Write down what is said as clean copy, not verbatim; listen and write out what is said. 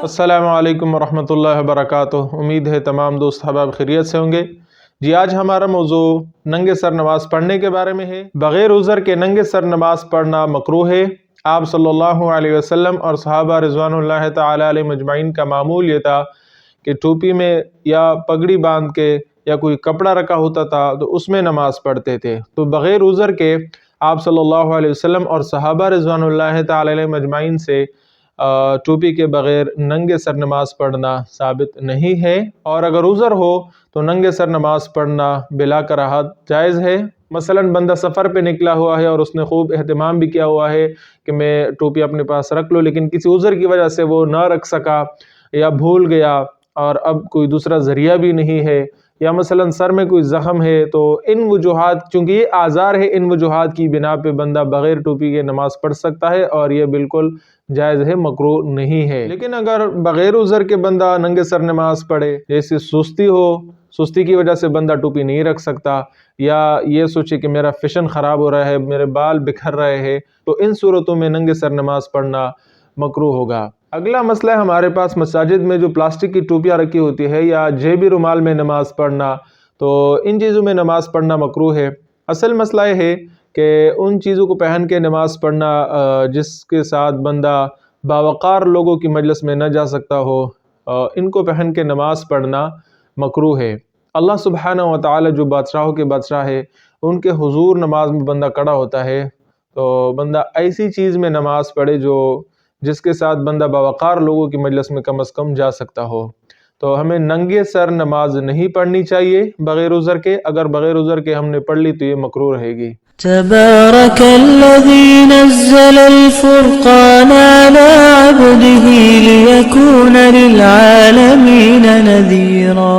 السلام علیکم ورحمۃ اللہ وبرکاتہ۔ امید ہے تمام دوست احباب خیریت سے ہوں گے۔ جی آج ہمارا موضوع ننگے سر نماز پڑھنے کے بارے میں ہے۔ بغیر عذر کے ننگے سر نماز پڑھنا مکروہ ہے۔ آپ صلی اللہ علیہ وسلم اور صحابہ رضوان اللہ تعالی علیہ مجمعین کا معمول یہ تھا کہ ٹوپی میں یا پگڑی باندھ کے یا کوئی کپڑا رکھا ہوتا تھا تو اس میں نماز پڑھتے تھے۔ تو بغیر عذر کے آپ صلی اللہ علیہ وسلم اور صحابہ رضوان اللہ تعالی علیہ مجمعین سے ٹوپی کے بغیر ننگے سر نماز پڑھنا ثابت نہیں ہے، اور اگر عذر ہو تو ننگے سر نماز پڑھنا بلا کراہت جائز ہے۔ مثلا بندہ سفر پہ نکلا ہوا ہے اور اس نے خوب اہتمام بھی کیا ہوا ہے کہ میں ٹوپی اپنے پاس رکھ لوں، لیکن کسی عذر کی وجہ سے وہ نہ رکھ سکا یا بھول گیا اور اب کوئی دوسرا ذریعہ بھی نہیں ہے، یا مثلا سر میں کوئی زخم ہے، تو ان وجوہات، چونکہ یہ آزار ہے، ان وجوہات کی بنا پہ بندہ بغیر ٹوپی کے نماز پڑھ سکتا ہے اور یہ بالکل جائز ہے، مکروہ نہیں ہے۔ لیکن اگر بغیر عذر کے بندہ ننگے سر نماز پڑھے، جیسے سستی ہو، سستی کی وجہ سے بندہ ٹوپی نہیں رکھ سکتا، یا یہ سوچے کہ میرا فیشن خراب ہو رہا ہے، میرے بال بکھر رہے ہیں، تو ان صورتوں میں ننگے سر نماز پڑھنا مکروہ ہوگا۔ اگلا مسئلہ ہے ہمارے پاس مساجد میں جو پلاسٹک کی ٹوپیاں رکھی ہوتی ہے یا جیبی رومال میں نماز پڑھنا، تو ان چیزوں میں نماز پڑھنا مکروہ ہے۔ اصل مسئلہ یہ ہے کہ ان چیزوں کو پہن کے نماز پڑھنا جس کے ساتھ بندہ باوقار لوگوں کی مجلس میں نہ جا سکتا ہو، ان کو پہن کے نماز پڑھنا مکروہ ہے۔ اللہ سبحانہ و تعالی جو بادشاہوں کے بادشاہ ہے، ان کے حضور نماز میں بندہ کھڑا ہوتا ہے، تو بندہ ایسی چیز میں نماز پڑھے جس کے ساتھ بندہ باوقار لوگوں کی مجلس میں کم از کم جا سکتا ہو۔ تو ہمیں ننگے سر نماز نہیں پڑھنی چاہیے بغیر عذر کے۔ اگر بغیر عذر کے ہم نے پڑھ لی تو یہ مکروہ رہے گی۔ تبارك الذي نزل الفرقان على عبده ليكون للعالمين نذيرا